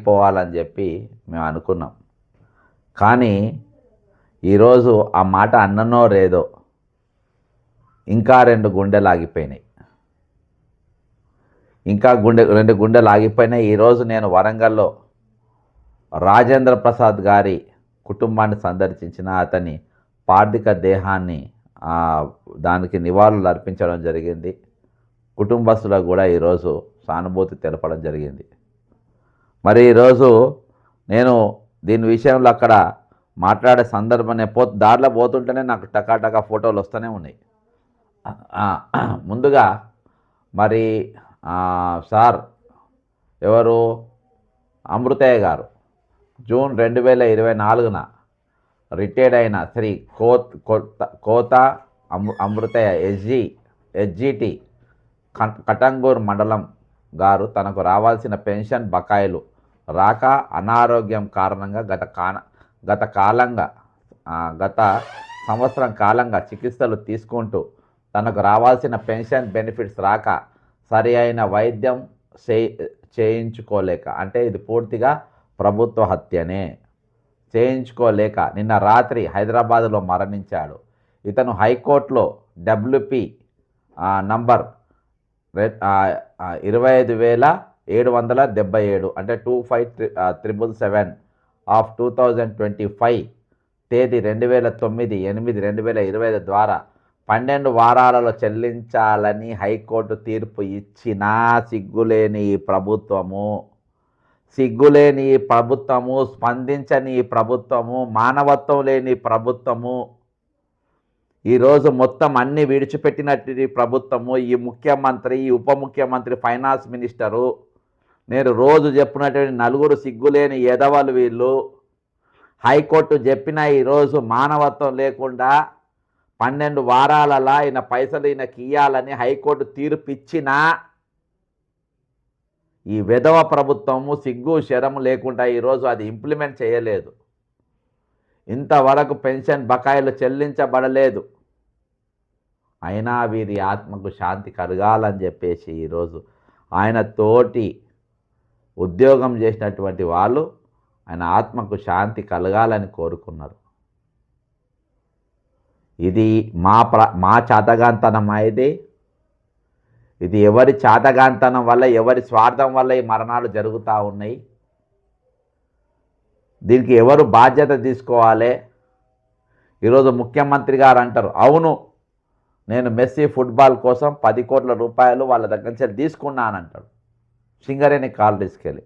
వెళ్ళిపోవాలని చెప్పి మేము అనుకున్నాం. కానీ ఈరోజు ఆ మాట అన్ననో లేదో ఇంకా 2 గుండెలు ఆగిపోయినాయి. ఇంకా 2 గుండెలు ఆగిపోయినాయి. ఈరోజు నేను వరంగల్లో రాజేంద్ర ప్రసాద్ గారి కుటుంబాన్ని సందర్శించిన అతని పార్థిక దేహాన్ని దానికి నివాళులు అర్పించడం జరిగింది. కుటుంబస్తులకు కూడా ఈరోజు సానుభూతి తెలపడం జరిగింది. మరి ఈరోజు నేను దీని విషయంలో అక్కడ మాట్లాడే సందర్భం నేను దారిలో పోతుంటేనే నాకు టకాటకా ఫోటోలు వస్తూనే ఉన్నాయి. ముందుగా మరి సార్ ఎవరు అమృతయ్య గారు జూన్ 2024న రిటైర్డ్ అయిన శ్రీ కోత అమృతయ్య ఎస్జిటి కటంగూర్ మండలం గారు తనకు రావాల్సిన పెన్షన్ బకాయిలు రాక అనారోగ్యం కారణంగా గత సంవత్సరం కాలంగా చికిత్సలు తీసుకుంటూ తనకు రావాల్సిన పెన్షన్ బెనిఫిట్స్ రాక సరి అయిన వైద్యం చేయించుకోలేక, అంటే ఇది పూర్తిగా ప్రభుత్వ హత్యనే, చేయించుకోలేక నిన్న రాత్రి హైదరాబాదులో మరణించాడు. ఇతను హైకోర్టులో WP నంబర్ 25,777 అంటే 25,777 ఆఫ్ 2025 తేదీ 2009/8/2025 ద్వారా 12 వారాలలో చెల్లించాలని హైకోర్టు తీర్పు ఇచ్చినా సిగ్గులేని ఈ ప్రభుత్వము, స్పందించని ఈ ప్రభుత్వము, మానవత్వం లేని ప్రభుత్వము, ఈరోజు మొత్తం అన్ని విడిచిపెట్టినట్టు ఈ ప్రభుత్వము, ఈ ముఖ్యమంత్రి, ఈ ఉప ముఖ్యమంత్రి, ఫైనాన్స్ మినిస్టరు, నేను రోజు చెప్పినటువంటి 4 సిగ్గులేని ఎదవలు వీళ్ళు. హైకోర్టు చెప్పిన ఈరోజు మానవత్వం లేకుండా 12 వారాలలో ఈయన పైసలు ఈయనకి ఇయ్యాలని హైకోర్టు తీర్పు ఇచ్చినా ఈ వెధవ ప్రభుత్వము సిగ్గు శరము లేకుండా ఈరోజు అది ఇంప్లిమెంట్ చేయలేదు. ఇంతవరకు పెన్షన్ బకాయిలు చెల్లించబడలేదు. అయినా వీరి ఆత్మకు శాంతి కలగాలని చెప్పేసి ఈరోజు ఆయన తోటి ఉద్యోగం చేసినటువంటి వాళ్ళు ఆయన ఆత్మకు శాంతి కలగాలని కోరుకున్నారు. ఇది మా చాతగాంతనం ఇది ఎవరి చాతగాంతనం వల్ల, ఎవరి స్వార్థం వల్ల ఈ మరణాలు జరుగుతూ ఉన్నాయి. దీనికి ఎవరు బాధ్యత తీసుకోవాలి? ఈరోజు ముఖ్యమంత్రి గారు అంటారు, అవును నేను మెస్సీ ఫుట్బాల్ కోసం 10 కోట్ల రూపాయలు వాళ్ళ దగ్గర నుంచి తీసుకున్నానంటాడు సింగరేణి కాలనీస్కెళ్ళి.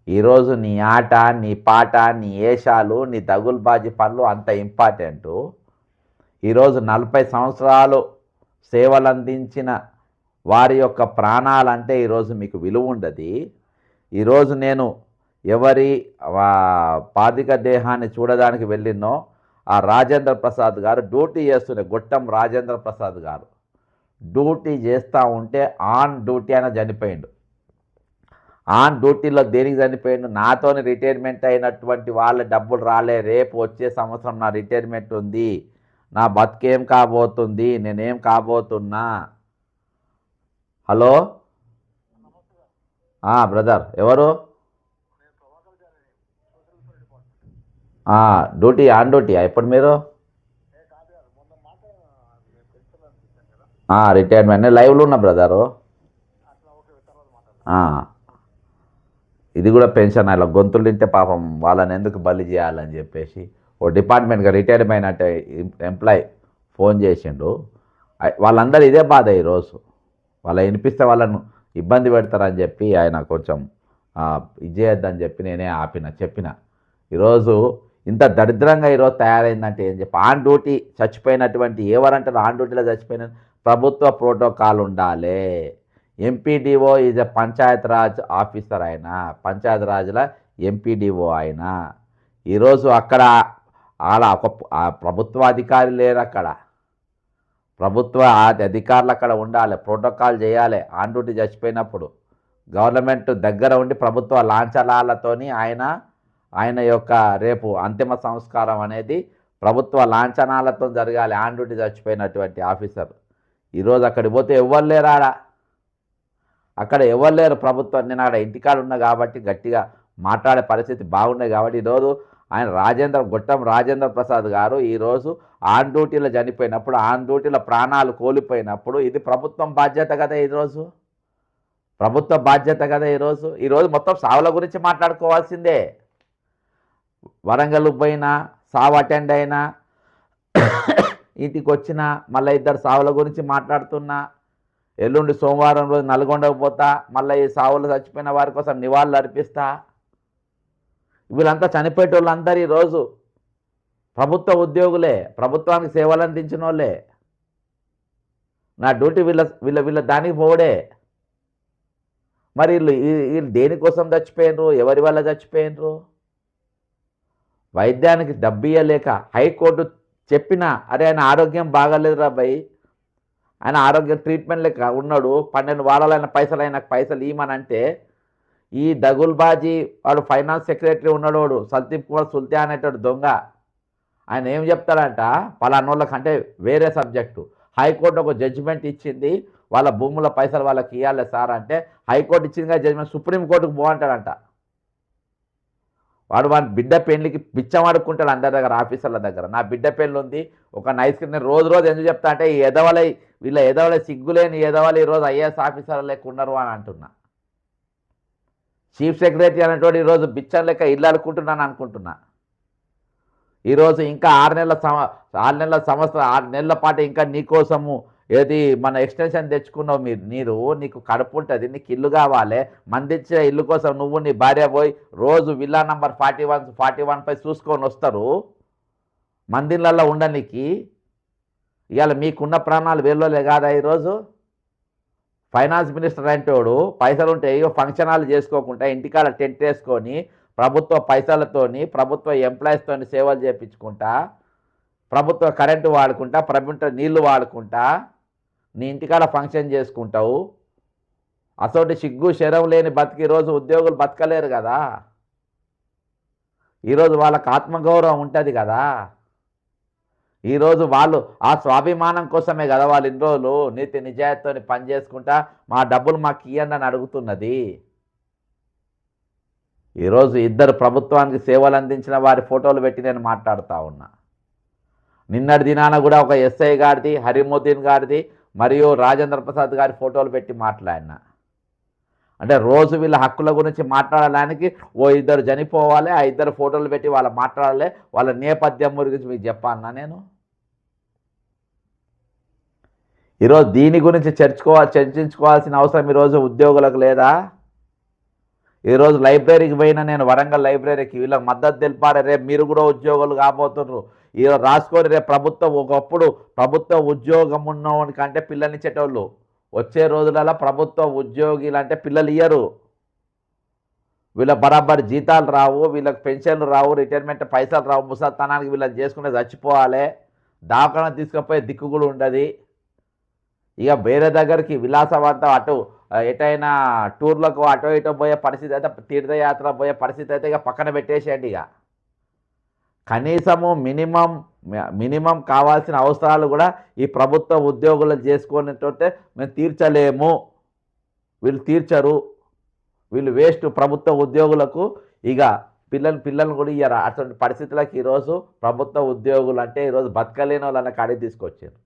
ఈరోజు నీ ఆట, నీ పాట, నీ ఏషాలు, నీ దగుల్బాజీ పనులు అంత ఇంపార్టెంటు. ఈరోజు 40 సంవత్సరాలు సేవలు అందించిన వారి యొక్క ప్రాణాలంటే ఈరోజు మీకు విలువ ఉండదు. ఈరోజు నేను ఎవరి పార్థిక దేహాన్ని చూడడానికి వెళ్ళినో ఆ రాజేంద్ర ప్రసాద్ గారు డ్యూటీ చేస్తుండే, గొట్టం రాజేంద్ర ప్రసాద్ గారు డ్యూటీ చేస్తూ ఉంటే ఆన్ డ్యూటీ అయినా చనిపోయిండు. ఆన్ డ్యూటీలో దేనికి చనిపోయిండు? నాతోని రిటైర్మెంట్ అయినటువంటి వాళ్ళ డబ్బులు రాలే, రేపు వచ్చే సంవత్సరం నా రిటైర్మెంట్ ఉంది, నా బతుకేం కాబోతుంది, నేనేం కాబోతున్నా. హలో బ్రదర్ ఎవరు? డ్యూటీ ఆన్ డ్యూటీ ఎప్పుడు మీరు? రిటైర్మెంట్ లైవ్లో ఉన్నా బ్రదరు. ఇది కూడా పెన్షన్ అలా గొంతులు తింటే పాపం వాళ్ళని ఎందుకు బలి చేయాలని చెప్పేసి ఓ డిపార్ట్మెంట్గా రిటైర్డ్ అయిన ఎంప్లాయ్ ఫోన్ చేసిండు. వాళ్ళందరూ ఇదే బాధ ఈరోజు. వాళ్ళ వినిపిస్తే వాళ్ళను ఇబ్బంది పెడతారని చెప్పి ఆయన కొంచెం ఇది చేయొద్దని చెప్పి నేనే చెప్పిన. ఈరోజు ఇంత దరిద్రంగా ఈరోజు తయారైందంటే ఏం చెప్పి ఆన్ డ్యూటీ చచ్చిపోయినటువంటి ఎవరంటారు ఆన్ డ్యూటీలో చచ్చిపోయిన ప్రభుత్వ ప్రోటోకాల్ ఉండాలి. MPDO is a Panchayat Raj officer, ఆయన పంచాయత్ రాజ్ల ఎంపీడీఓ ఆయన. ఈరోజు అక్కడ ఒక ప్రభుత్వ అధికారి లేరు, అక్కడ ప్రభుత్వ అధికారులు అక్కడ ఉండాలి, ప్రోటోకాల్ చేయాలి. ఆన్ డ్యూటీ చచ్చిపోయినప్పుడు గవర్నమెంట్ దగ్గర ఉండి ప్రభుత్వ లాంఛనాలతోని ఆయన యొక్క రేపు అంతిమ సంస్కారం అనేది ప్రభుత్వ లాంఛనాలతో జరగాలి. ఆన్ డ్యూటీ చచ్చిపోయినటువంటి ఆఫీసర్ ఈరోజు అక్కడికి పోతే ఎవ్వరు లేరాడా. అక్కడ ఎవరు లేరు ప్రభుత్వం. నేను అక్కడ ఇంటికాడ ఉన్నా కాబట్టి గట్టిగా మాట్లాడే పరిస్థితి బాగున్నాయి కాబట్టి ఈరోజు ఆయన గొట్టం రాజేంద్ర ప్రసాద్ గారు ఈరోజు ఆన్ డ్యూటీలో చనిపోయినప్పుడు, ఆన్ డ్యూటీలో ప్రాణాలు కోల్పోయినప్పుడు ఇది ప్రభుత్వం బాధ్యత కదా ఈరోజు. ప్రభుత్వ బాధ్యత కదా ఈరోజు మొత్తం సావుల గురించి మాట్లాడుకోవాల్సిందే. వరంగల్ పోయినా, సావు అటెండ్ అయినా, ఇంటికి వచ్చినా మళ్ళీ ఇద్దరు సావుల గురించి మాట్లాడుతున్నా. ఎల్లుండి సోమవారం రోజు నల్గొండకు పోతా, మళ్ళీ ఈ సావులు చచ్చిపోయిన వారి కోసం నివాళులు అర్పిస్తా. వీళ్ళంతా చనిపోయేటోళ్ళందరూ ఈరోజు ప్రభుత్వ ఉద్యోగులే, ప్రభుత్వానికి సేవలు అందించిన వాళ్ళే. నా డ్యూటీ వీళ్ళ వీళ్ళ వీళ్ళ దానికి పోవడే. మరి వీళ్ళు దేనికోసం చచ్చిపోయినరు, ఎవరి వల్ల చచ్చిపోయినరు? వైద్యానికి డబ్బు ఇవ్వలేక హైకోర్టు చెప్పినా, అరే ఆయన ఆరోగ్యం బాగాలేదురా భయ్, ఆయన ఆరోగ్యం ట్రీట్మెంట్ లెక్క ఉన్నాడు, 12 వారాలైన పైసలు ఇవ్వమనంటే ఈ దగుల్బాజీ వాడు ఫైనాన్స్ సెక్రటరీ ఉన్నాడు, వాడు సల్తీప్ కుమార్ సుల్తాన్ అనేటోడు దొంగ. ఆయన ఏం చెప్తాడంట, పలానోళ్ళకి అంటే వేరే సబ్జెక్టు, హైకోర్టు ఒక జడ్జిమెంట్ ఇచ్చింది, వాళ్ళ భూముల పైసలు వాళ్ళకి ఇవ్వాలి సార్ అంటే, హైకోర్టు ఇచ్చిందిగా జడ్జిమెంట్, సుప్రీంకోర్టుకు పోంటాడంట. వాడు బిడ్డ పెళ్ళికి బిచ్చం అడుక్కుంటాడు అందరి దగ్గర, ఆఫీసర్ల దగ్గర. నా బిడ్డ పెళ్ళి ఉంది, ఒక నైస్ నేను రోజు ఎందుకు చెప్తా అంటే, ఈ వీళ్ళ ఎదవలై సిగ్గులేని ఎదవలు ఈరోజు ఐఏఎస్ ఆఫీసర్లు లెక్క ఉన్నారు అని అంటున్నా. చీఫ్ సెక్రటరీ అనేటువంటి ఈరోజు బిచ్చం లెక్క ఇల్లు అనుకుంటున్నాను అనుకుంటున్నా. ఈరోజు ఇంకా 6 నెలల పాటు ఇంకా నీకోసము ఏది మన ఎక్స్టెన్షన్ తెచ్చుకున్నావు నీకు కడుపు ఉంటుంది, నీకు ఇల్లు కావాలి, మందించిన ఇల్లు కోసం నువ్వు నీ భార్య పోయి రోజు విల్లా నంబర్ 41 చూసుకొని వస్తారు మందిళ్ళల్లో ఉండనికి. ఇవాళ మీకున్న ప్రాణాలు వేళ్ళోలే కాదా? ఈరోజు ఫైనాన్స్ మినిస్టర్ అంటోడు పైసలు ఉంటే ఫంక్షన్ హాల్ చేసుకోకుండా ఇంటికాడ టెంట్ వేసుకొని ప్రభుత్వ పైసలతోని, ప్రభుత్వ ఎంప్లాయీస్తోని సేవలు చేయించుకుంటా, ప్రభుత్వ కరెంటు వాడుకుంటా, ప్రభుత్వ నీళ్లు వాడుకుంటా నీ ఇంటికాడ ఫంక్షన్ చేసుకుంటావు. అసోటి సిగ్గు శరం లేని బతికి ఈరోజు ఉద్యోగులు బతకలేరు కదా. ఈరోజు వాళ్ళకు ఆత్మగౌరవం ఉంటుంది కదా. ఈరోజు వాళ్ళు ఆ స్వాభిమానం కోసమే కదా వాళ్ళు ఇన్ని రోజులు నీతి నిజాయితీతో పని చేసుకుంటా మా డబ్బులు మాకు ఇవ్వండి అని అడుగుతున్నది. ఈరోజు ఇద్దరు ప్రభుత్వానికి సేవలు అందించిన వారి ఫోటోలు పెట్టి నేను మాట్లాడుతూ ఉన్నా. నిన్నటి దినాన కూడా ఒక ఎస్ఐ గారిది, హరిముద్దీన్ గారిది మరియు రాజేంద్ర ప్రసాద్ గారి ఫోటోలు పెట్టి మాట్లాడినా. అంటే రోజు వీళ్ళ హక్కుల గురించి మాట్లాడడానికి ఇద్దరు చనిపోవాలి, ఆ ఇద్దరు ఫోటోలు పెట్టి వాళ్ళు మాట్లాడాలి, వాళ్ళ నేపథ్యం గురించి మీకు చెప్పాలన్నా నేను. ఈరోజు దీని గురించి చర్చించుకోవాల్సిన అవసరం ఈరోజు ఉద్యోగులకు లేదా? ఈరోజు లైబ్రరీకి పోయినా నేను, వరంగల్ లైబ్రరీకి, వీళ్ళకి మద్దతు తెలిపారు. రేపు మీరు కూడా ఉద్యోగులు కాబోతున్నారు, ఈరోజు రాసుకొని రేపు ఒకప్పుడు ప్రభుత్వ ఉద్యోగం ఉన్నవాడి కంటే పిల్లనిచ్చేటోళ్ళు, వచ్చే రోజులలో ప్రభుత్వ ఉద్యోగులు అంటే పిల్లలు ఇయ్యరు. వీళ్ళ బరాబర్ జీతాలు రావు, వీళ్ళకి పెన్షన్లు రావు, రిటైర్మెంట్ పైసలు రావు, ముసలితనానికి వీళ్ళని చేసుకునే చచ్చిపోవాలి, దావకాన తీసుకుపోయే దిక్కు కూడా ఉండదు. ఇక వేరే దగ్గరికి విలాసవంతం అటు ఎటైనా టూర్లకు అటో ఇటో పోయే పరిస్థితి అయితే, తీర్థయాత్ర పోయే పరిస్థితి అయితే ఇక పక్కన పెట్టేసేయండి. ఇక కనీసము మినిమం కావాల్సిన అవసరాలు కూడా ఈ ప్రభుత్వ ఉద్యోగులు చేసుకునేటట్టే మేము తీర్చలేము. వీళ్ళు తీర్చరు, వీళ్ళు వేస్ట్ ప్రభుత్వ ఉద్యోగులకు. ఇక పిల్లలు కూడా ఇయ్యరు. అటువంటి పరిస్థితులకు ఈరోజు ప్రభుత్వ ఉద్యోగులు అంటే ఈరోజు బతకలేని వాళ్ళని కాడికి తీసుకొచ్చారు.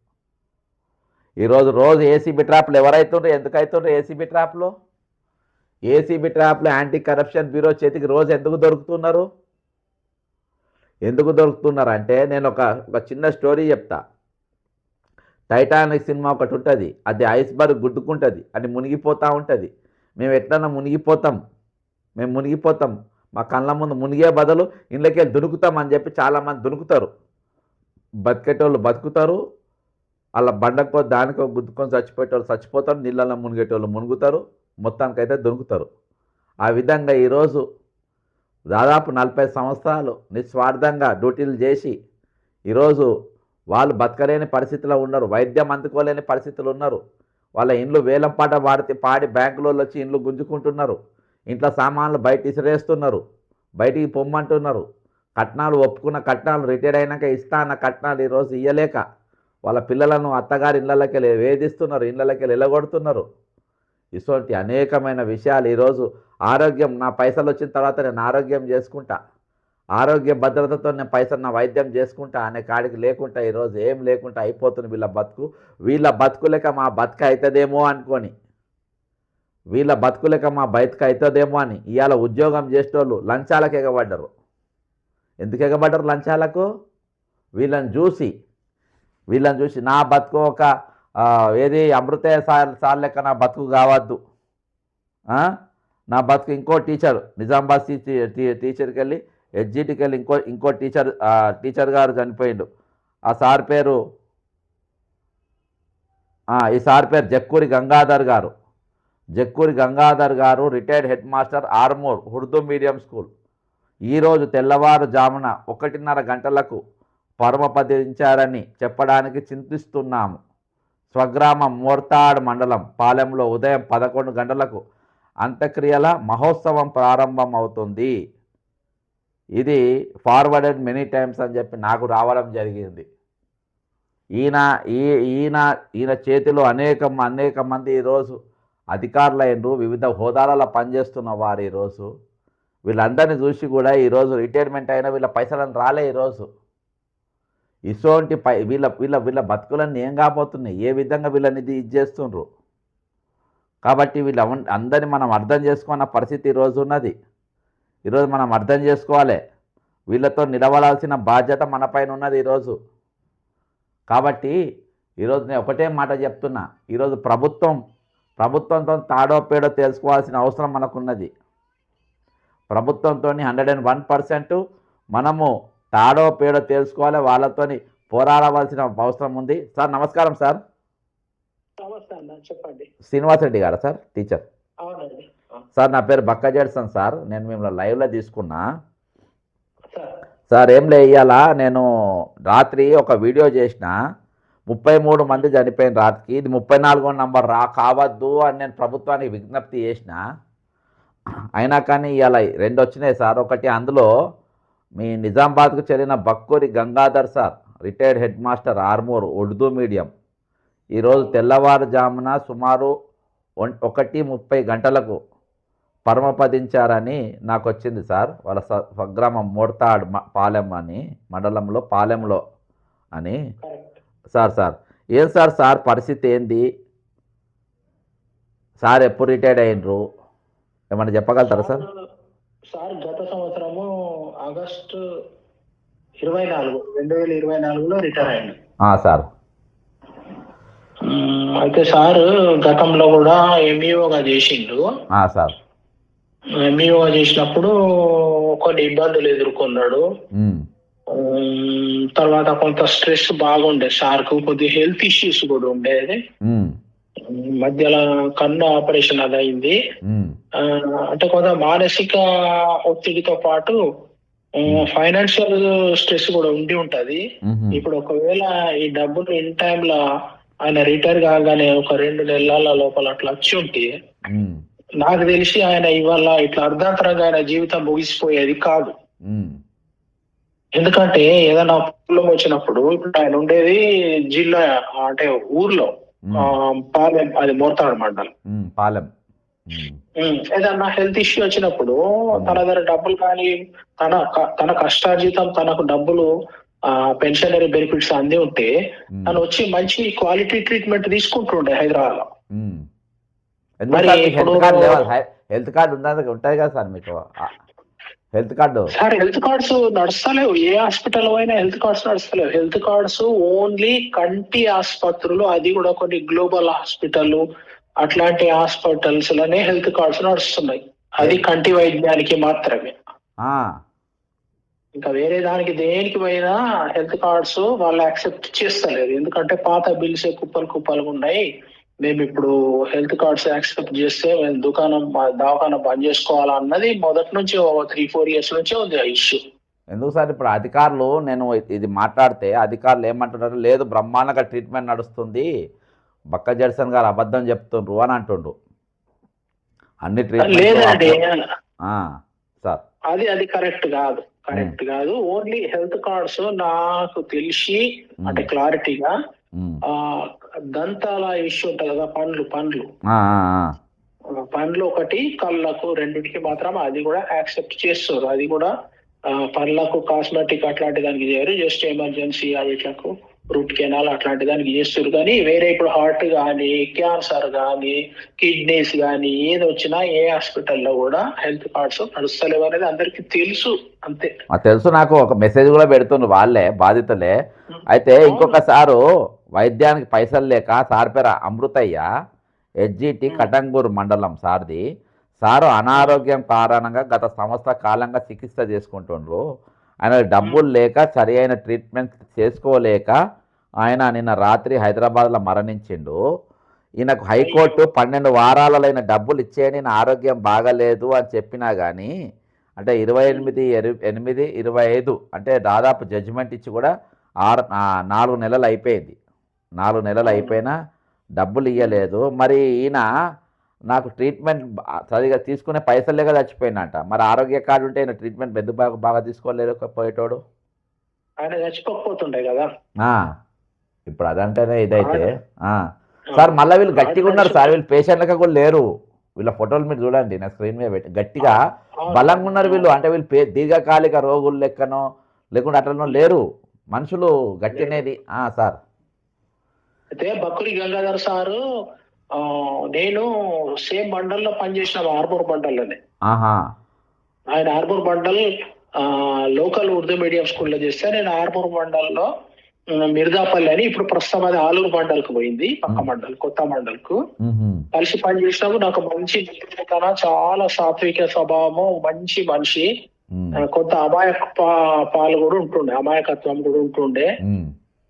ఈరోజు ఏసీబీ ట్రాప్లు ఎవరైతుండ్రు, ఎందుకు అవుతుండ్రు ఏసీబీ ట్రాప్లు? ఏసీబీ ట్రాప్లు యాంటీ కరప్షన్ బ్యూరో చేతికి రోజు ఎందుకు దొరుకుతున్నారు? అంటే నేను ఒక చిన్న స్టోరీ చెప్తా. టైటానిక్ సినిమా ఒకటి ఉంటుంది, అది ఐస్బర్గ్ గుద్దుకుంటుంది, అది మునిగిపోతూ ఉంటుంది. మేము ఎట్లన్నా మేము మునిగిపోతాం, మా కళ్ళ ముందు మునిగే బదులు ఇళ్ళకే దునుకుతాం అని చెప్పి చాలామంది దునుకుతారు. బతికేటోళ్ళు బతుకుతారు, అలా బండకో దానికో గుద్దుకొని చచ్చిపోయేటోళ్ళు చచ్చిపోతారు, నీళ్ళల్లో మునిగేటోళ్ళు మునుగుతారు, మొత్తానికైతే దొరుకుతారు. ఆ విధంగా ఈరోజు దాదాపు 40 సంవత్సరాలు నిస్వార్థంగా డ్యూటీలు చేసి ఈరోజు వాళ్ళు బతకలేని పరిస్థితిలో ఉన్నారు, వైద్యం అందుకోలేని పరిస్థితులు ఉన్నారు. వాళ్ళ ఇండ్లు వేలంపాట పాడి బ్యాంకులలో వచ్చి ఇండ్లు గుంజుకుంటున్నారు, ఇంట్లో సామాన్లు బయట ఇసిరేస్తున్నారు, బయటికి పొమ్మంటున్నారు. కట్నాలు ఒప్పుకున్న కట్నాలు రిటైర్ అయినాక ఇస్తా అన్న కట్నాలు ఈరోజు ఇయ్యలేక వాళ్ళ పిల్లలను అత్తగారి ఇళ్ళకి వేధిస్తున్నారు, ఇళ్ళకి వెళ్ళగొడుతున్నారు. ఇటువంటి అనేకమైన విషయాలు ఈరోజు ఆరోగ్యం నా పైసలు వచ్చిన తర్వాత నేను ఆరోగ్యం చేసుకుంటా, ఆరోగ్య భద్రతతో నేను పైసలు నా వైద్యం చేసుకుంటా అనే కాడికి లేకుండా ఈరోజు ఏం లేకుండా అయిపోతుంది వీళ్ళ బతుకులేక మా బతుక అవుతుందేమో అనుకొని, వీళ్ళ బతుకులేక మా బతుక అవుతుందేమో అని ఇవాళ ఉద్యోగం చేసేటోళ్ళు లంచాలకు ఎగబడ్డరు. ఎందుకు ఎగబడ్డరు లంచాలకు? వీళ్ళని చూసి నా బతుకు ఒక ఏది అమృతే సార్ లెక్క నా బతుకు కావద్దు, నా బతుకు ఇంకో టీచర్ నిజామాబాద్ టీచర్కి వెళ్ళి హెచ్జిటికి వెళ్ళి ఇంకో టీచర్ గారు చనిపోయిండు. ఆ సార్ పేరు జక్కూరి గంగాధర్ గారు retired head master, Armoor Urdu medium school. ఈరోజు తెల్లవారుజామున 1:30 గంటలకు పరమపదించారని చెప్పడానికి చింతిస్తున్నాము. స్వగ్రామం మోర్తాడ్ మండలం పాలెంలో ఉదయం 11 గంటలకు అంత్యక్రియల మహోత్సవం ప్రారంభం అవుతుంది. ఇది ఫార్వర్డెడ్ మెనీ టైమ్స్ అని చెప్పి నాకు రావడం జరిగింది. ఈయన చేతిలో అనేక మంది ఈరోజు అధికారులైనరు, వివిధ హోదాలలో పనిచేస్తున్న వారు ఈరోజు వీళ్ళందరినీ చూసి కూడా ఈరోజు రిటైర్మెంట్ అయినా వీళ్ళ పైసలను రాలే. ఈరోజు ఇటువంటి వీళ్ళ బతుకులన్నీ ఏం కాబోతున్నాయి, ఏ విధంగా వీళ్ళని ఇది చేస్తుండ్రు. కాబట్టి అందరినీ మనం అర్థం చేసుకున్న పరిస్థితి ఈరోజు ఉన్నది. ఈరోజు మనం అర్థం చేసుకోవాలి, వీళ్ళతో నిలబడాల్సిన బాధ్యత మన పైన ఉన్నది ఈరోజు. కాబట్టి ఈరోజు నేను ఒకటే మాట చెప్తున్నా, ఈరోజు ప్రభుత్వంతో తాడో పేడో తెలుసుకోవాల్సిన అవసరం మనకున్నది. ప్రభుత్వంతో 101% మనము తాడో పేడో తెలుసుకోవాలి, వాళ్ళతోని పోరాడవలసిన అవసరం ఉంది. సార్ నమస్కారం సార్. చెప్పండి. శ్రీనివాస్ రెడ్డి గారా సార్, టీచర్? సార్ నా పేరు బక్క జడ్సన్ సార్, నేను మిమ్మల్ని లైవ్లో తీసుకున్నా సార్. ఏం లేయాలా, నేను రాత్రి ఒక వీడియో చేసిన, 33 మంది చనిపోయిన రాత్రికి, ఇది 34వ నంబర్ కావద్దు అని నేను ప్రభుత్వానికి విజ్ఞప్తి చేసిన. అయినా కానీ ఇవాళ 2 వచ్చినాయి సార్. ఒకటి అందులో మీ నిజామాబాద్కు చెందిన Bakkuri Gangadhar sir, retired head master, Armoor Urdu medium, ఈరోజు తెల్లవారుజామున సుమారు 1:30 గంటలకు పరమపదించారని నాకు వచ్చింది సార్. వాళ్ళ స్వగ్రామం మోర్తాడ్ పాలెం అని మండలంలో పాలెంలో అని. సార్ ఏం సార్ పరిస్థితి ఏంది సార్? ఎప్పుడు రిటైర్డ్ అయినరు, ఏమన్నా చెప్పగలుగుతారా సార్? సార్ గత సంవత్సరము ఆగస్టు 2024లో రిటైర్ అయ్యింది సార్. అయితే సార్ గతంలో కూడా ఎంఈఓగా చేసిండు సార్. ఎంఈఓగా చేసినప్పుడు కొన్ని ఇబ్బందులు ఎదుర్కొన్నాడు. తర్వాత కొంత స్ట్రెస్ బాగుండే సార్కు, కొద్ది హెల్త్ ఇష్యూస్ కూడా ఉండేది. మధ్యలో కన్ను ఆపరేషన్ అది అయింది. అంటే కొంత మానసిక ఒత్తిడితో పాటు ఫైనాన్షియల్ స్ట్రెస్ కూడా ఉంటది. ఇప్పుడు ఒకవేళ ఈ డబ్బులు ఇన్ టైంలో ఆయన రిటైర్ కాగానే ఒక 2 నెలల లోపల అట్లా వచ్చి ఉంటే నాకు తెలిసి ఆయన ఇవాళ ఇట్లా అర్ధాంతరంగా ఆయన జీవితం ముగిసిపోయేది కాదు. ఎందుకంటే ఏదైనా ప్రాబ్లం వచ్చినప్పుడు, ఇప్పుడు ఆయన ఉండేది జిల్లా అంటే ఊర్లో పాలెం, అది మోర్తాడు మండలం పాలెం. ఏదన్నా హెల్త్ ఇష్యూ వచ్చినప్పుడు తన దగ్గర డబ్బులు కానీ తన కష్టార్జితం తనకు డబ్బులు పెన్షనరీ బెనిఫిట్స్ అంది ఉంటే తను వచ్చి మంచి క్వాలిటీ ట్రీట్మెంట్ తీసుకుంటుండే హైదరాబాద్ లో. హెల్త్ కార్డు ఉంటుంది కదా సార్ మీకు? Health card sir, health cards నడుస్తలేవు. ఏ హాస్పిటల్ అయినా హెల్త్ కార్డ్స్ నడుస్తలేవు. హెల్త్ కార్డ్స్ ఓన్లీ కంటి ఆసుపత్రులు, అది కూడా కొన్ని గ్లోబల్ హాస్పిటల్ అట్లాంటి హాస్పిటల్స్ లోనే హెల్త్ కార్డ్స్ నడుస్తున్నాయి. అది కంటి వైద్యానికి మాత్రమే. ఇంకా వేరే దానికి దేనికి పోయినా హెల్త్ కార్డ్స్ వాళ్ళు యాక్సెప్ట్ చేస్తలేరు. ఎందుకంటే పాత బిల్స్ కుప్పలుగా ఉన్నాయి. మేము ఇప్పుడు హెల్త్ కార్డ్స్ యాక్సెప్ట్ చేస్తే మేము దవాఖాన బంద్ చేసుకోవాలన్నది మొదటి నుంచి 3-4 years నుంచే ఉంది ఆ ఇష్యూ. ఎందుకు సార్ ఇప్పుడు అధికారులు, నేను ఇది మాట్లాడితే అధికారులు ఏమంటున్నారు, లేదు బ్రహ్మాండంగా ట్రీట్మెంట్ నడుస్తుంది, బక్క జడ్సన్ గారు అబద్ధం చెప్తుండ్రు అని అంటుండ్రు. అన్ని ట్రీట్మెంట్ సార్ అది కరెక్ట్ కాదు. ఓన్లీ హెల్త్ కార్డ్స్ నాకు తెలిసి అంటే క్లారిటీగా దంతాల ఇష్యూ ఉంటుంది కదా, పండ్లు పండ్లు ఒకటి, కళ్ళకు రెండింటికి మాత్రం అది కూడా యాక్సెప్ట్ చేస్తారు. అది కూడా పళ్ళకు కాస్మెటిక్ అట్లాంటి దానికి చేయరు, జస్ట్ ఎమర్జెన్సీ వీటిలకు రూట్ కెనాల్ అట్లాంటి దానికి చేస్తారు. కానీ వేరే ఇప్పుడు హార్ట్ కానీ, క్యాన్సర్ కానీ, కిడ్నీస్ కానీ ఏది వచ్చినా ఏ హాస్పిటల్లో కూడా హెల్త్ కార్డ్స్ నడుస్తలేవు అనేది అందరికీ తెలుసు. అంతే. తెలుసు, నాకు ఒక మెసేజ్ కూడా పెడుతుండ్రు వాళ్ళే బాధితులే. అయితే ఇంకొక సారు వైద్యానికి పైసలు లేక, సార్ పేరు అమృతయ్య, హెచ్జిటి కటంగూరు మండలం సార్ది. సారు అనారోగ్యం కారణంగా గత సంవత్సర కాలంగా చికిత్స చేసుకుంటుండ్రు. ఆయన డబ్బులు లేక సరి అయిన ట్రీట్మెంట్ చేసుకోలేక ఆయన నిన్న రాత్రి హైదరాబాద్లో మరణించిండు. ఈయనకు హైకోర్టు 12 వారాలైన డబ్బులు ఇచ్చేయండి, నా ఆరోగ్యం బాగలేదు అని చెప్పినా కానీ, అంటే 28/8/25 అంటే దాదాపు జడ్జిమెంట్ ఇచ్చి కూడా 4 నెలలు అయిపోయింది. 4 నెలలు అయిపోయినా డబ్బులు ఇవ్వలేదు. మరి ఈయన నాకు ట్రీట్మెంట్ సరిగా తీసుకునే పైసలు లేక చచ్చిపోయినట్ట. మరి ఆరోగ్య కార్డు ఉంటే ఈయన ట్రీట్మెంట్ ఎందుకు బాగా తీసుకోలేరు పోయేటోడు? ఆయన చచ్చిపోతుండే కదా. ఇప్పుడు అదంటేనే ఇదైతే సార్ మళ్ళీ వీళ్ళు గట్టిగా ఉన్నారు సార్, వీళ్ళు పేషెంట్లకి కూడా లేరు. వీళ్ళ ఫోటోలు మీరు చూడండి, నా స్క్రీన్ మీద పెట్టి, గట్టిగా బలంగా ఉన్నారు వీళ్ళు. అంటే వీళ్ళు దీర్ఘకాలిక రోగులు లెక్కనో లేకుంటే అట్లనో లేరు మనుషులు, గట్టి అనేది. సార్ అయితే బక్కురి గంగాధర్ సారు నేను సేమ్ మండల్లో పనిచేసిన, ఆర్మూర్ మండల్లోనే. ఆయన ఆర్మూర్ మండల్ లోకల్ ఉర్దూ మీడియం స్కూల్లో చేస్తే, నేను ఆర్మూర్ మండల్లో మిర్జాపల్లి అని, ఇప్పుడు ప్రస్తుతం అది ఆలూరు మండల్కు పోయింది, పక్క మండల్ కొత్త మండల్కు కలిసి పనిచేసినాము. నాకు మంచి మిత్రుతన, చాలా సాత్విక స్వభావము, మంచి మనిషి. కొంత పాలు కూడా ఉంటుండే, అమాయకత్వం కూడా ఉంటుండే.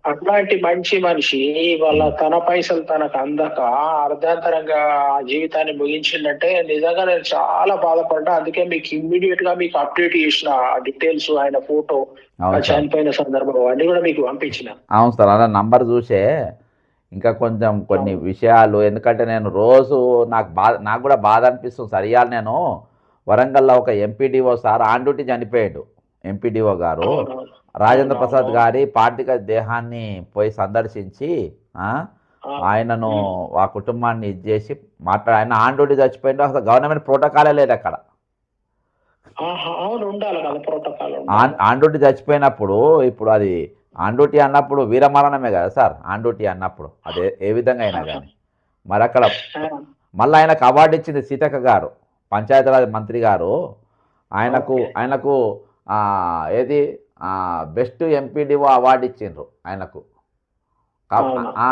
అట్లాంటి మంచి మనిషి వాళ్ళ తన పైసలు తనకు అందక అర్ధాంతరంగా జీవితాన్ని ముగించిందంటే నిజంగా నేను చాలా బాధపడ్డా. అందుకే మీకు ఇమ్మీడియట్ గా మీకు అప్డేట్ చేసిన డీటెయిల్స్, ఆయన ఫోటో, చనిపోయిన సందర్భం అన్ని కూడా మీకు పంపించిన. అవును సార్, అలా నంబర్ చూసే ఇంకా కొంచెం కొన్ని విషయాలు, ఎందుకంటే నేను రోజు నాకు కూడా బాధ అనిపిస్తుంది సార్. ఇవాళ నేను వరంగల్లో ఒక ఎంపీడీఓ సార్ ఆన్ డ్యూటీ చనిపోయాడు. ఎంపీడీఓ గారు రాజేంద్ర ప్రసాద్ గారి పార్థిక దేహాన్ని పోయి సందర్శించి ఆయనను ఆ కుటుంబాన్ని ఇది చేసి ఆయన ఆన్ డ్యూటీ చచ్చిపోయిండు. అసలు గవర్నమెంట్ ప్రోటోకాలే లేదు అక్కడ. ఆన్ డ్యూటీ చచ్చిపోయినప్పుడు ఇప్పుడు అది ఆన్ డ్యూటీ అన్నప్పుడు వీరమరణమే కదా సార్, ఆన్ డ్యూటీ అన్నప్పుడు అదే ఏ విధంగా అయినా కానీ. మరి అక్కడ మళ్ళీ ఆయనకు అవార్డు ఇచ్చింది సీతక్క గారు, పంచాయతీరాజ్ మంత్రి గారు. ఆయనకు ఏది బెస్ట్ ఎంపీడీఓ అవార్డు ఇచ్చిండ్రు ఆయనకు.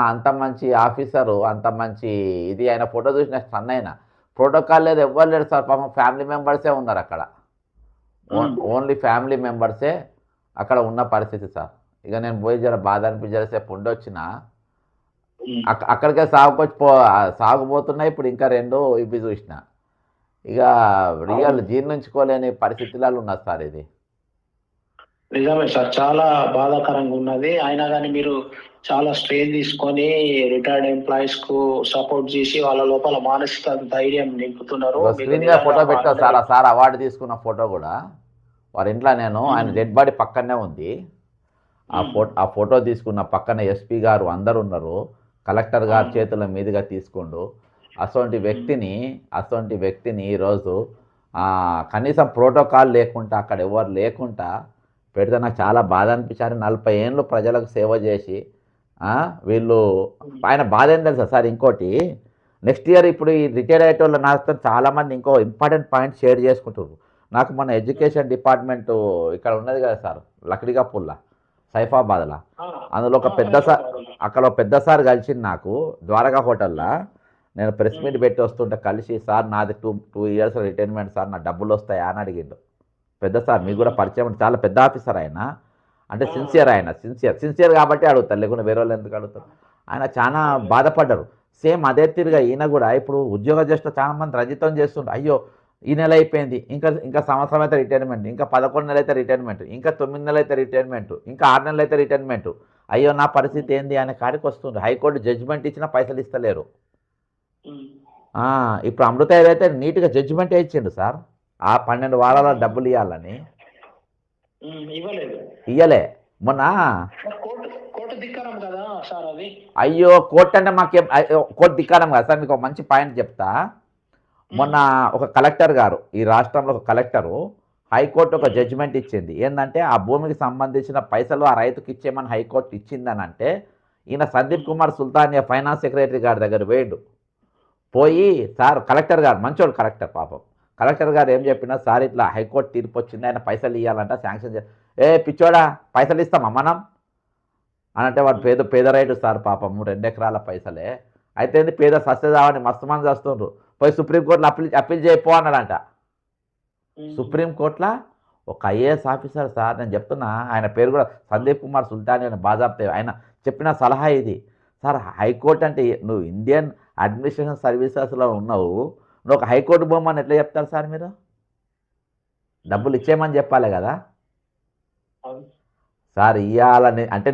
అంత మంచి ఆఫీసరు, అంత మంచి ఇది. ఆయన ఫోటో చూసిన స్టన్ అయినా. ప్రోటోకాల్ లేదు, ఎవ్వరు లేరు సార్, పాపం ఫ్యామిలీ మెంబర్సే ఉన్నారు అక్కడ. ఓన్లీ ఫ్యామిలీ మెంబర్సే అక్కడ ఉన్న పరిస్థితి సార్. ఇక నేను పోయి జర బాధ అనిపించేసేపు ఉండొచ్చిన, అక్కడికే సాగుపోతున్నాయి. ఇప్పుడు ఇంకా 2 ఇవి చూసిన. ఇక రియల్ జీర్ణించుకోలేని పరిస్థితులలో ఉన్నది సార్ ఇది. నిజమే సార్, చాలా బాధాకరంగా ఉన్నది. అయినా కానీ మీరు చాలా స్ట్రెయిన్ తీసుకొని రిటైర్డ్ ఎంప్లాయీస్ కు సపోర్ట్ చేసి వాళ్ళ లోపల మానసిక ధైర్యం నింపుతున్నారు. ఫోటో పెట్టా సార్, సార్ అవార్డు తీసుకున్న ఫోటో కూడా వారి ఇంట్లో నేను, ఆయన డెడ్ బాడీ పక్కనే ఉంది. ఆ ఫోటో తీసుకున్న పక్కన ఎస్పీ గారు అందరు ఉన్నారు, కలెక్టర్ గారు చేతుల మీదుగా తీసుకుండు. అటువంటి వ్యక్తిని ఈరోజు కనీసం ప్రోటోకాల్ లేకుండా, అక్కడ ఎవరు లేకుండా పెడితే నాకు చాలా బాధ అనిపించారు. 40 ఏళ్ళు ప్రజలకు సేవ చేసి వీళ్ళు, ఆయన బాధ ఏం తెలుసా సార్, ఇంకోటి నెక్స్ట్ ఇయర్ ఇప్పుడు ఈ రిటైర్ అయ్యేటోళ్ళు నాతో చాలామంది ఇంకో ఇంపార్టెంట్ పాయింట్ షేర్ చేసుకుంటారు. నాకు మన ఎడ్యుకేషన్ డిపార్ట్మెంటు ఇక్కడ ఉన్నది కదా సార్, లక్డిగాపూర్లో, సైఫాబాద్లో, అందులో ఒక పెద్ద సార్, అక్కడ ఒక పెద్ద సార్ కలిసింది నాకు ద్వారకా హోటల్లో. నేను ప్రెస్ మీట్ పెట్టి వస్తుంటే కలిసి, సార్ నాది 2 ఇయర్స్ రిటైర్మెంట్ సార్, నా డబ్బులు వస్తాయా అని అడిగిండు. పెద్ద సార్, మీకు కూడా పరిచయం, చాలా పెద్ద ఆఫీసర్ ఆయన. అంటే సిన్సియర్, ఆయన సిన్సియర్ కాబట్టి అడుగుతారు, లేకుండా వేరే వాళ్ళు ఎందుకు అడుగుతారు. ఆయన చాలా బాధపడ్డారు. సేమ్ అదే తీరుగా ఈయన కూడా ఇప్పుడు ఉద్యోగ జ్యేష్ఠ చాలా మంది రజితం చేస్తుండ్రు. అయ్యో ఈ నెల అయిపోయింది, ఇంకా సంవత్సరం అయితే రిటైర్మెంట్, ఇంకా 11 నెలలు అయితే రిటైర్మెంట్, ఇంకా 9 నెలలు అయితే రిటైర్మెంట్, ఇంకా 6 నెలలు అయితే రిటైర్మెంట్. అయ్యో నా పరిస్థితి ఏంది అనే కాడికి వస్తుంది. హైకోర్టు జడ్జిమెంట్ ఇచ్చినా పైసలు ఇస్తలేరు. ఇప్పుడు అమృత ఏదైతే నీట్గా జడ్జిమెంటే ఇచ్చిండు సార్, ఆ 12 వారాల డబ్బులు ఇవ్వాలని ఇయ్యలే. మొన్న అయ్యో కోర్టు అంటే మాకేం కోర్టు ధిక్కారం కదా సార్. మీకు మంచి పాయింట్ చెప్తా. మొన్న ఒక కలెక్టర్ గారు, ఈ రాష్ట్రంలో ఒక కలెక్టరు హైకోర్టు ఒక జడ్జిమెంట్ ఇచ్చింది. ఏంటంటే ఆ భూమికి సంబంధించిన పైసలు ఆ రైతుకి ఇచ్చేయమని హైకోర్టు ఇచ్చిందని అంటే, ఈయన సందీప్ కుమార్ సుల్తానియా ఫైనాన్స్ సెక్రటరీ గారి దగ్గర పోయిండు. పోయి సార్ కలెక్టర్ గారు మంచోడు కలెక్టర్ పాపం. కలెక్టర్ గారు ఏం చెప్పినా, సార్ ఇట్లా హైకోర్టు తీర్పు వచ్చింది, ఆయన పైసలు ఇవ్వాలంట, శాంక్షన్ ఏ పిచ్చోడా పైసలు ఇస్తామా మనం అని అంటే, వాడు పేద రైతు సార్ పాపము 2 ఎకరాల పైసలే. అయితే ఏంది పేద సస్యదావని మస్తు మంది వస్తుండ్రు, పోయి సుప్రీంకోర్టులో అప్పీల్ చేయపో అన్నాడంట. సుప్రీంకోర్టులో ఒక ఐఏఎస్ ఆఫీసర్ సార్, నేను చెప్తున్నా, ఆయన పేరు కూడా సందీప్ కుమార్ సుల్తాని అని బాజాప్తే, ఆయన చెప్పిన సలహా ఇది. సార్ హైకోర్టు అంటే నువ్వు ఇండియన్ అడ్మినిస్ట్రేషన్ సర్వీసెస్లో ఉన్నావు, నువ్వు ఒక హైకోర్టు బొమ్మని ఎట్లా చెప్తారు సార్ మీరు? డబ్బులు ఇచ్చేయమని చెప్పాలి కదా సార్. ఇవ్వాలని అంటే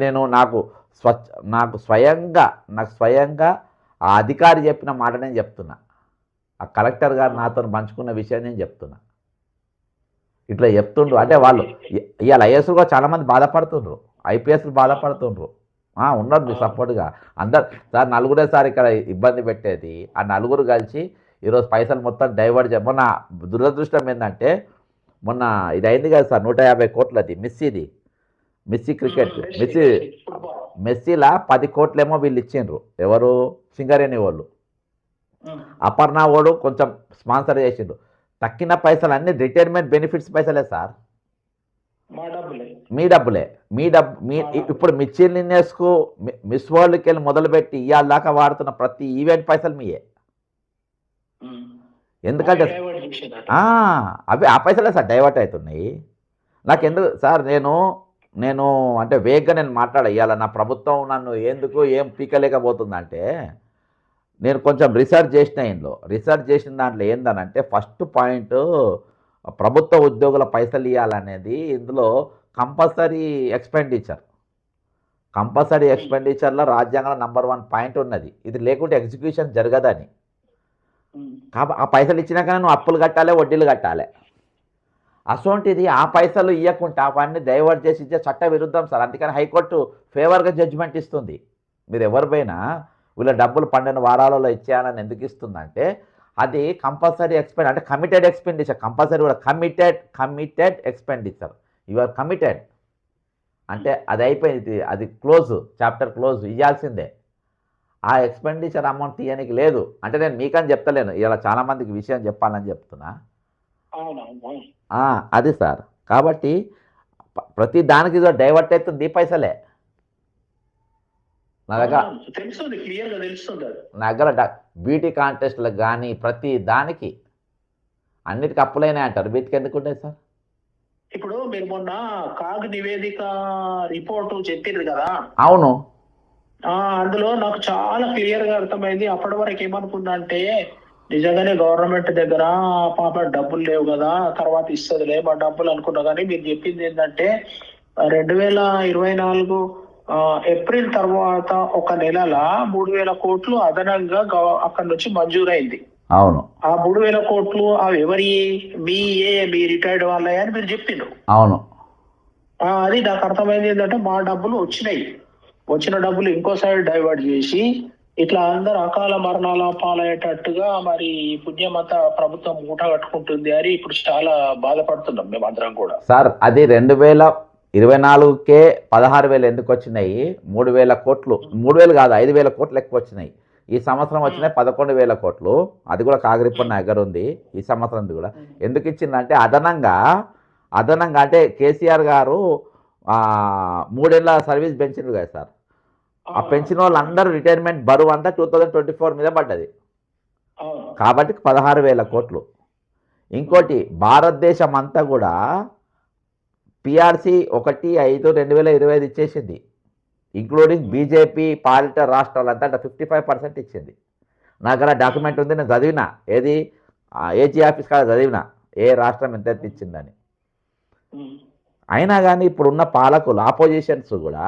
నాకు స్వయంగా ఆ అధికారి చెప్పిన మాట నేను చెప్తున్నా, ఆ కలెక్టర్ గారు నాతో పంచుకున్న విషయం నేను చెప్తున్నా. ఇట్లా చెప్తుండ్రు అంటే వాళ్ళు ఇవాళ ఐఏఎస్లు కూడా చాలామంది బాధపడుతుండ్రు, ఐపీఎస్లు బాధపడుతుండ్రు, ఉన్నారు మీ సపోర్ట్గా అందరు. సార్ నలుగురే సార్ ఇక్కడ ఇబ్బంది పెట్టేది, ఆ నలుగురు కలిసి ఈరోజు పైసలు మొత్తం డైవర్ట్ మొన్న దురదృష్టం ఏంటంటే, మొన్న ఇది అయింది కదా సార్ 150 కోట్లది మెస్సీ క్రికెట్ మెస్సీలా 10 కోట్లేమో వీళ్ళు ఇచ్చిండ్రు. ఎవరు? సింగరేణి వాళ్ళు. అపర్ణ వాడు కొంచెం స్పాన్సర్ చేసిండు. తక్కిన పైసలు అన్ని రిటైర్మెంట్ బెనిఫిట్స్ పైసలే సార్, మీ డబ్బులే. ఇప్పుడు మిర్చిల్ నిన్నేసుకు మిస్ వరల్డ్కి వెళ్ళి మొదలుపెట్టి ఇవాళ దాకా వాడుతున్న ప్రతి ఈవెంట్ పైసలు మీయే. ఎందుకంటే అవి ఆ పైసలే సార్ డైవర్ట్ అవుతున్నాయి. నాకెందుకు సార్, నేను అంటే వేగ్గా నేను ఇవాళ నా ప్రభుత్వం నన్ను ఏం పీకలేకపోతుందంటే, నేను కొంచెం రీసెర్చ్ చేసిన దాంట్లో ఏందనంటే, ఫస్ట్ పాయింట్ ప్రభుత్వ ఉద్యోగుల పైసలు ఇవ్వాలనేది ఇందులో కంపల్సరీ ఎక్స్పెండిచర్లో రాజ్యాంగంలో నంబర్ 1 పాయింట్ ఉన్నది. ఇది లేకుంటే ఎగ్జిక్యూషన్ జరగదని. కాబట్టి ఆ పైసలు ఇచ్చినాకనే నువ్వు అప్పులు కట్టాలి, వడ్డీలు కట్టాలి. అసోంటిది ఆ పైసలు ఇవ్వకుండా అవన్నీ డైవర్ట్ చేసి ఇచ్చే చట్ట విరుద్ధం సార్. అందుకని హైకోర్టు ఫేవర్గా జడ్జిమెంట్ ఇస్తుంది. మీరు ఎవరి పైన వీళ్ళ డబ్బులు 12 వారాలలో ఇచ్చేయాలని ఎందుకు ఇస్తుందంటే, అది కంపల్సరీ అంటే కమిటెడ్ ఎక్స్పెండిచర్, కంపల్సరీ కూడా committed expenditure. You are committed అంటే అది అయిపోయింది, అది చాప్టర్ క్లోజ్, ఇవ్వాల్సిందే. ఆ ఎక్స్పెండిచర్ అమౌంట్ తీయడానికి లేదు. అంటే నేను మీకని చెప్తలేను, ఇలా చాలామందికి విషయం చెప్పాలని చెప్తున్నా. అది సార్. కాబట్టి ప్రతి దానికి డైవర్ట్ అవుతుంది పైసలే. నా దగ్గర బ్యూటీ కాంటెస్ట్లకు కానీ ప్రతి దానికి అన్నిటికీ అప్పులైనా అంటారు. వీటికి ఎందుకు ఉంటాయి సార్? ఇప్పుడు మీరు మొన్న కాగ్ నివేదిక రిపోర్టు చెప్పారు కదా. అవును. అందులో నాకు చాలా క్లియర్ గా అర్థమైంది. అప్పటి వరకు ఏమనుకున్నా అంటే, నిజంగానే గవర్నమెంట్ దగ్గర పాప డబ్బులు లేవు కదా, తర్వాత ఇస్తుందిలే మా డబ్బులు అనుకున్నా. కానీ మీరు చెప్పింది ఏంటంటే 2024 ఏప్రిల్ తర్వాత ఒక నెలల 3,000 కోట్లు అదనంగా అక్కడి నుంచి మంజూరైంది. అవును. ఆ 3,000 కోట్లు అవి ఎవరి మీ రిటైర్డ్ వాళ్ళే అని మీరు చెప్పిండ్రు. అవును. అది నాకు అర్థమైంది ఏంటంటే, మా డబ్బులు వచ్చిన డబ్బులు ఇంకో సైడ్ డైవర్ట్ చేసి ఇట్లా అందరు అకాల మరణాల పాలయ్యేటట్టుగా మరి పుణ్యమంతా ప్రభుత్వం మూట కట్టుకుంటుంది అని ఇప్పుడు చాలా బాధపడుతున్నాం మేము అందరం కూడా. సార్ అది 2024కే 16,000 ఎందుకు వచ్చినాయి? 3,000 కోట్లు, 3,000 కాదు 5,000 కోట్లు ఎక్కువ వచ్చినాయి. ఈ సంవత్సరం వచ్చినాయి 11,000 కోట్లు. అది కూడా కాగిరిపన్న దగ్గర ఉంది. ఈ సంవత్సరం కూడా ఎందుకు ఇచ్చిందంటే, అదనంగా అంటే కేసీఆర్ గారు 3 ఏళ్ళ సర్వీస్ పెంచిండ్రు కదా సార్. ఆ పెంచిన వాళ్ళందరూ రిటైర్మెంట్ బరువు అంతా 2024 మీద పడ్డది. కాబట్టి 16,000 కోట్లు. ఇంకోటి భారతదేశం అంతా కూడా పిఆర్సీ 1/5/2025 ఇచ్చేసింది, ఇంక్లూడింగ్ బీజేపీ పాలిత రాష్ట్రాలంతా 55% ఇచ్చింది. నా దగ్గర డాక్యుమెంట్ ఉంది, నేను చదివినా. ఏది ఏజీ ఆఫీస్ కాడ చదివినా ఏ రాష్ట్రం ఎంత ఇచ్చిందని. అయినా కానీ ఇప్పుడున్న పాలకులు ఆపోజిషన్స్ కూడా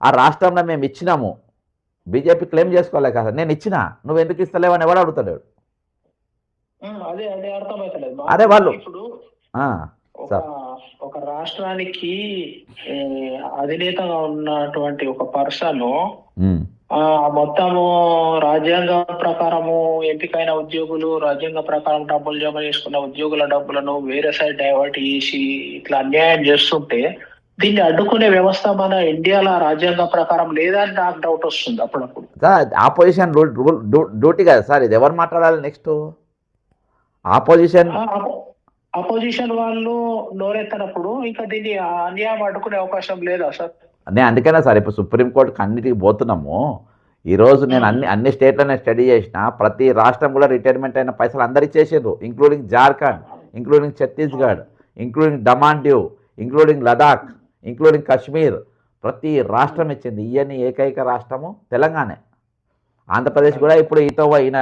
ఆ రాష్ట్రంలో మేము ఇచ్చినాము, బీజేపీ క్లెయిమ్ చేసుకోలే కదా, నేను ఇచ్చినా నువ్వు ఎందుకు ఇస్తలేవని ఎవరు అడుగుతలేడు. అదే వాళ్ళు ఒక రాష్ట్రానికి అధినేతగా ఉన్నటువంటి ఒక పర్సన్ మొత్తము రాజ్యాంగం ప్రకారము ఎంపికైన ఉద్యోగులు రాజ్యాంగ ప్రకారం డబ్బులు జమ చేసుకున్న ఉద్యోగుల డబ్బులను వేరే సైడ్ డైవర్ట్ చేసి ఇట్లా అన్యాయం చేస్తుంటే దీన్ని అడ్డుకునే వ్యవస్థ మన ఇండియాలో రాజ్యాంగ ప్రకారం లేదా అని నాకు డౌట్ వస్తుంది అప్పుడప్పుడు. ఆపోజిషన్ డ్యూటీ కదా సార్, ఇది ఎవరు మాట్లాడాలి నెక్స్ట్? అపోజిషన్ వాళ్ళు నోరెత్తనప్పుడు ఇంకా దీన్ని అన్యాయం అడ్డుకునే అవకాశం లేదా సార్? నేను అందుకనే సార్ ఇప్పుడు సుప్రీంకోర్టుకి అన్నిటికి పోతున్నాము. ఈరోజు నేను అన్ని స్టేట్లోనే స్టడీ చేసిన, ప్రతి రాష్ట్రం కూడా రిటైర్మెంట్ అయిన పైసలు అందరికి చేసారు, including Jharkhand, including Chhattisgarh, including Daman Diu, including Ladakh, including Kashmir. ప్రతి రాష్ట్రం ఇచ్చింది. ఇవన్నీ ఏకైక రాష్ట్రము తెలంగాణ. ఆంధ్రప్రదేశ్ కూడా ఇప్పుడు ఈ తోవ ఈయన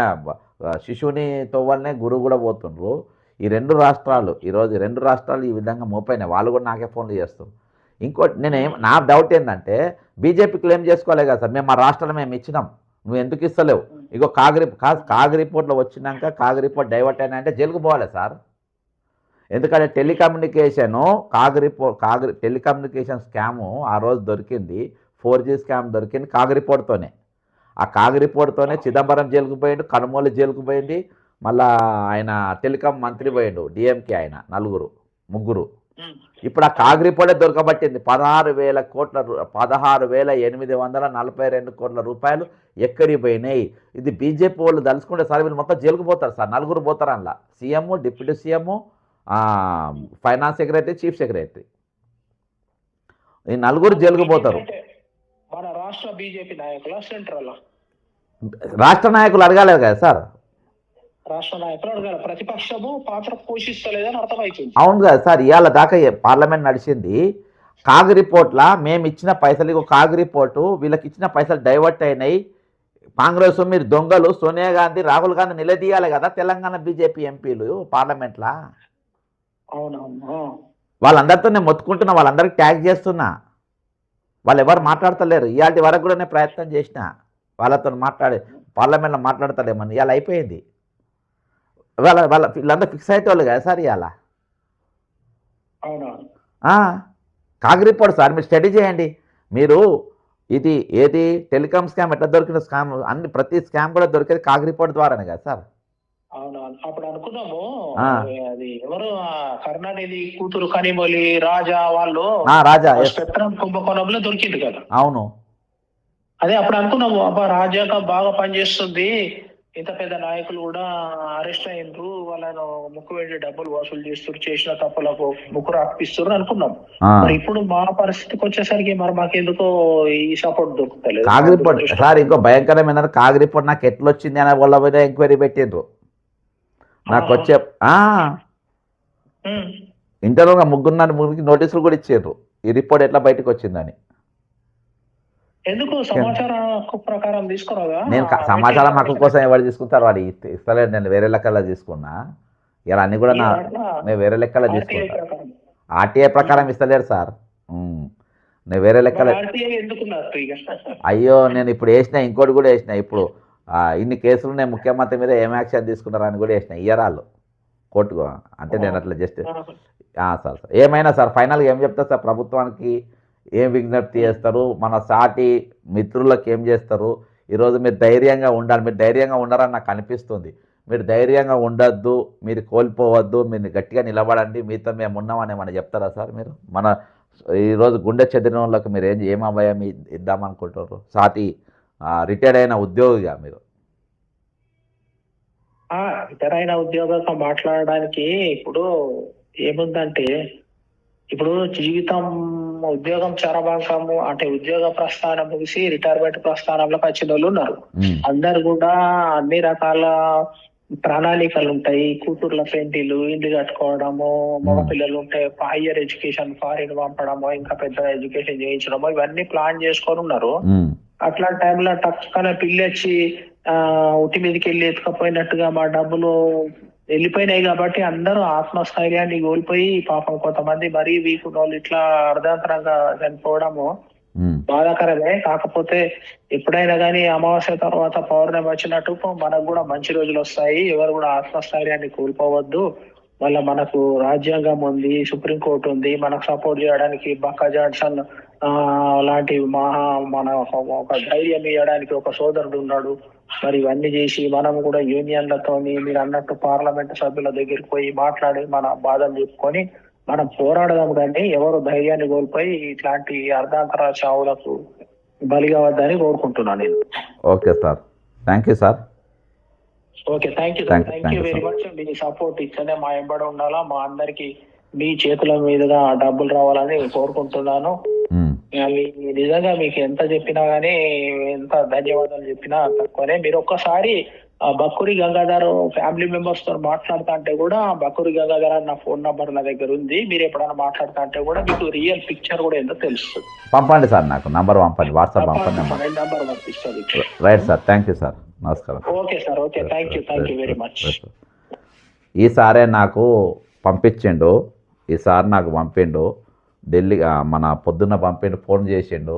శిశువుని తోవలనే గురువు కూడా పోతుండ్రు. ఈ రెండు రాష్ట్రాలు ఈ విధంగా మోపైనాయి. వాళ్ళు కూడా నాకే ఫోన్లు చేస్తారు. ఇంకోటి నా డౌట్ ఏంటంటే బీజేపీ క్లెయిమ్ చేసుకోవాలి కదా సార్, మేము మా రాష్ట్రంలో మేము ఇచ్చినాం, నువ్వు ఎందుకు ఇస్తలేవు? ఇగో కాగ్ రిపోర్ట్లో వచ్చినాక కాగ్ రిపోర్ట్ డైవర్ట్ అయినా అంటే జైలుకు పోవాలి సార్. ఎందుకంటే టెలికమ్యూనికేషన్ స్కాము ఆ రోజు దొరికింది, 4G స్కామ్ దొరికింది కాగ్ రిపోర్ట్తోనే. ఆ కాగ్ రిపోర్ట్తోనే చిదంబరం జైలుకు పోయిండు, కనుమోలు జైలుకు పోయింది, మళ్ళా ఆయన టెలికాం మంత్రి పోయిండు, డిఎంకే ఆయన, ముగ్గురు. ఇప్పుడు ఆ కాగ్ రిపోర్టే దొరకబట్టింది. 16,842 కోట్ల రూపాయలు ఎక్కడికి పోయినాయి. ఇది బీజేపీ వాళ్ళు తలుచుకుంటే సార్ వీళ్ళు మొత్తం జైలుకు పోతారు సార్. 4 పోతారు అందులో, CM, deputy CM, finance secretary, chief secretary, ఈ 4 జైలుకు పోతారు. మన రాష్ట్ర బీజేపీ నాయకుల సెంట్రల్ రాష్ట్ర నాయకులు అడగాలేదు కదా సార్. రాష్ట్ర నాయకులు అడగాలి, ప్రతిపక్షము పాత్ర పోషిస్తలేదని అర్థమవుతుంది. అవును కదా సార్. ఇవాళ దాకా పార్లమెంట్ నడిచింది కాగ్ రిపోర్ట్లా మేము ఇచ్చిన పైసలు, కాగ్ రిపోర్టు వీళ్ళకి ఇచ్చిన పైసలు డైవర్ట్ అయినాయి, కాంగ్రెస్ మీరు దొంగలు, సోనియా గాంధీ, రాహుల్ గాంధీ నిలదీయాలి కదా తెలంగాణ బీజేపీ ఎంపీలు పార్లమెంట్లా. అవునవును, వాళ్ళందరితో నేను మొత్తుకుంటున్నా, వాళ్ళందరికీ ట్యాగ్ చేస్తున్నా, వాళ్ళు ఎవరు మాట్లాడతలేరు. ఇవాళ వరకు కూడా నేను ప్రయత్నం చేసిన వాళ్ళతో పార్లమెంట్లో మాట్లాడతలేమని. ఇవాళ అయిపోయింది. వీళ్ళందరూ ఫిక్స్ అయ్యేటోళ్ళు కదా సార్ ఇవాళ. కాగ్ రిపోర్ట్ సార్ మీరు స్టడీ చేయండి. మీరు ఏది టెలికాం స్కామ్ ఎట్లా దొరికిన స్కామ్ ప్రతి స్కామ్ కూడా దొరికేది కాగ్ రిపోర్ట్ ద్వారానే కదా సార్. అవునవును, అప్పుడు అనుకున్నాము అది ఎవరు కరుణానిధి కూతురు కనిమొలి రాజా వాళ్ళు కుంభకోణంలో దొరికింది కదా. అవును, అదే అప్పుడు అనుకున్నాము అబ్బా రాజ్యాంగం బాగా పనిచేస్తుంది, ఇంత పెద్ద నాయకులు కూడా అరెస్ట్ అయ్యిండ్రు, వాళ్ళను ముక్కు వెండి డబ్బులు వసూలు చేస్తారు, చేసిన తప్పులకు ముక్కు రాపిస్తారు అనుకున్నాం. మరి ఇప్పుడు మా పరిస్థితికి వచ్చేసరికి మరి మాకెందుకో ఈ సపోర్ట్ దొరుకుతలేదు. కాగ్ రిపోర్ట్ సార్ ఇంకో భయంకరమైన కాగ్ రిపోర్ట్ నాకు ఎట్లా వచ్చింది అనే వాళ్ళ మీద ఎంక్వైరీ పెట్టిండ్రు. నాకు వచ్చే ఇంటర్వ్యూగా ముగ్గురికి నోటీసులు కూడా ఇచ్చారు ఈ రిపోర్ట్ ఎట్లా బయటకు వచ్చిందని. ఎందుకు సమాచార హక్కు ప్రకారం తీసుకురాగా? నేను సమాచారం హక్కు కోసం ఎవరు తీసుకుంటారు, వాడు ఇస్తలేదు. నేను వేరే లెక్కల్లో తీసుకున్నా. ఇలా అన్ని కూడా నేను వేరే లెక్కలో తీసుకుంటా. ఆర్టీఐ ప్రకారం ఇస్తలేరు సార్. నేను వేరే లెక్కలో అయ్యో నేను ఇప్పుడు వేసిన, ఇంకోటి కూడా వేసిన. ఇప్పుడు ఇన్ని కేసులు నేను ముఖ్యమంత్రి మీద ఏం యాక్షన్ తీసుకున్నారని కూడా వేసిన ఇయరాళ్ళు కోర్టుకు. అంటే నేను అట్లా జస్ట్ సార్ ఏమైనా సార్ ఫైనల్గా ఏం చెప్తారు సార్, ప్రభుత్వానికి ఏం విజ్ఞప్తి చేస్తారు, మన సాటి మిత్రులకు ఏం చేస్తారు? ఈరోజు మీరు ధైర్యంగా ఉండాలి. మీరు ధైర్యంగా ఉండాలని నాకు అనిపిస్తుంది. మీరు ధైర్యంగా ఉండొద్దు, మీరు కోల్పోవద్దు, మీరు గట్టిగా నిలబడండి, మీతో మేము ఉన్నామని ఏమన్నా చెప్తారా సార్ మీరు? మన ఈరోజు గుండె చెదిరిన వాళ్ళకి మీరు ఏం అభయం ఇద్దామనుకుంటారు? సాటి రిటైర్డ్ అయిన ఉద్యోగిగా మీరు. రిటైర్ అయిన ఉద్యోగంగా మాట్లాడడానికి ఇప్పుడు ఏముందంటే, ఇప్పుడు జీవితం ఉద్యోగం చరభాగము అంటే ఉద్యోగ ప్రస్థానం ముగిసి రిటైర్మెంట్ ప్రస్థానంలోకి వచ్చిన వాళ్ళు ఉన్నారు. అందరు కూడా అన్ని రకాల ప్రణాళికలు ఉంటాయి. కూతుర్ల పెంటిలు, ఇండ్లు కట్టుకోవడము, మగ పిల్లలు ఉంటే హయ్యర్ ఎడ్యుకేషన్ ఫారిన్ పంపడము, ఇంకా పెద్ద ఎడ్యుకేషన్ చేయించడము, ఇవన్నీ ప్లాన్ చేసుకొని ఉన్నారు. అట్లాంటి టైంలో టక్కన పిల్లొచ్చి ఉట్టి మీదకి వెళ్ళి ఎత్తుకపోయినట్టుగా మా డబ్బులు వెళ్ళిపోయినాయి కాబట్టి అందరూ ఆత్మస్థైర్యాన్ని కోల్పోయి పాపం కొంతమంది మరీ వీక్ వాళ్ళు ఇట్లా అర్ధాంతరంగా చనిపోవడము బాధాకరమే. కాకపోతే ఎప్పుడైనా కానీ అమావాస్య తర్వాత పౌర్ణమి వచ్చినట్టు మనకు కూడా మంచి రోజులు వస్తాయి. ఎవరు కూడా ఆత్మస్థైర్యాన్ని కోల్పోవద్దు. మళ్ళీ మనకు రాజ్యాంగం ఉంది, సుప్రీంకోర్టు ఉంది, మనకు సపోర్ట్ చేయడానికి బక్కా జాన్సన్ లాంటి మన ఒక ధైర్యం ఇవ్వడానికి ఒక సోదరుడు ఉన్నాడు. మరి ఇవన్నీ చేసి మనం కూడా యూనియన్లతోని మీరు అన్నట్టు పార్లమెంట్ సభ్యుల దగ్గరికి పోయి మాట్లాడి మన బాధలు చెప్పుకొని మనం పోరాడదాం. కానీ ఎవరు ధైర్యాన్ని కోల్పోయి ఇట్లాంటి అర్ధాంతర చావులకు బలి కావద్దని కోరుకుంటున్నాను నేను. Okay sir, thank you sir. Okay, thank you very much. మీ సపోర్ట్ ఇచ్చనే మా ఎంబడి ఉండాలా, మా అందరికి మీ చేతుల మీదుగా డబ్బులు రావాలని కోరుకుంటున్నాను. నిజంగా మీకు ఎంత చెప్పినా గానీ, ఎంత ధన్యవాదాలు చెప్పినా తక్కువనే. మీరు ఒక్కసారి బక్కూరి గంగాధర్ ఫ్యామిలీ మెంబర్స్ తో మాట్లాడుతా అంటే కూడా, బక్కూరి గంగాధర్ అన్న ఫోన్ నంబర్ నా దగ్గర ఉంది, మీరు ఎప్పుడైనా మాట్లాడుతా అంటే కూడా మీకు రియల్ పిక్చర్ కూడా ఎంతో తెలుస్తుంది. పంపండి సార్, నాకు నంబర్ పంపండి, వాట్సాప్ పంపండి. నంబర్ పంపిస్తుంది. Right sir, thank you sir, నమస్కారం. Okay sir, okay, thank you very much. ఈసారే నాకు పంపించిండు, ఈసారి నాకు పంపిండు ఢిల్లీ, మన పొద్దున్న పంపిండు, ఫోన్ చేసిండు.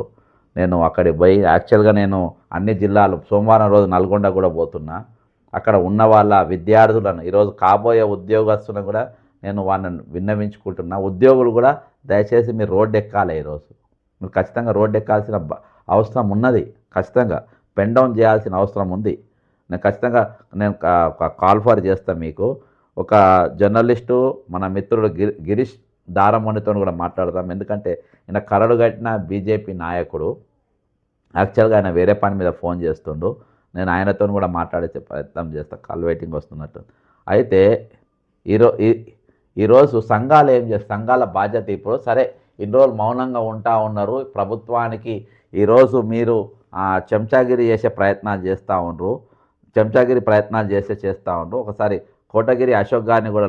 నేను అక్కడికి పోయి, యాక్చువల్గా నేను అన్ని జిల్లాలు సోమవారం రోజు నల్గొండ కూడా పోతున్నా. అక్కడ ఉన్న వాళ్ళ విద్యార్థులను, ఈరోజు కాబోయే ఉద్యోగస్తులను కూడా నేను వాళ్ళని విన్నవించుకుంటున్నా. ఉద్యోగులు కూడా దయచేసి మీరు రోడ్డు ఎక్కాలి. ఈరోజు మీరు ఖచ్చితంగా రోడ్డు ఎక్కాల్సిన అవసరం ఉన్నది, ఖచ్చితంగా పెన్ డౌన్ చేయాల్సిన అవసరం ఉంది. నేను ఖచ్చితంగా కాల్ ఫర్ చేస్తాను మీకు. ఒక జర్నలిస్టు మన మిత్రుడు గిరీష్ దారమణితో కూడా మాట్లాడదాం. ఎందుకంటే ఈయన కరడు కట్టిన బీజేపీ నాయకుడు. యాక్చువల్గా ఆయన వేరే పని మీద ఫోన్ చేస్తుండు, నేను ఆయనతో కూడా మాట్లాడే ప్రయత్నం చేస్తాను, కాల్ వెయిటింగ్ వస్తున్నట్టు. అయితే ఈరోజు సంఘాలు ఏం చేస్తారు, సంఘాల బాధ్యత ఇప్పుడు సరే, ఇన్ని రోజులు మౌనంగా ఉంటా ఉన్నారు. ప్రభుత్వానికి ఈరోజు మీరు చెంచాగిరి చేసే ప్రయత్నాలు చేస్తూ ఉండరు, చెంచాగిరి ప్రయత్నాలు చేస్తూ ఉండరు. ఒకసారి కోటగిరి అశోక్ గారిని కూడా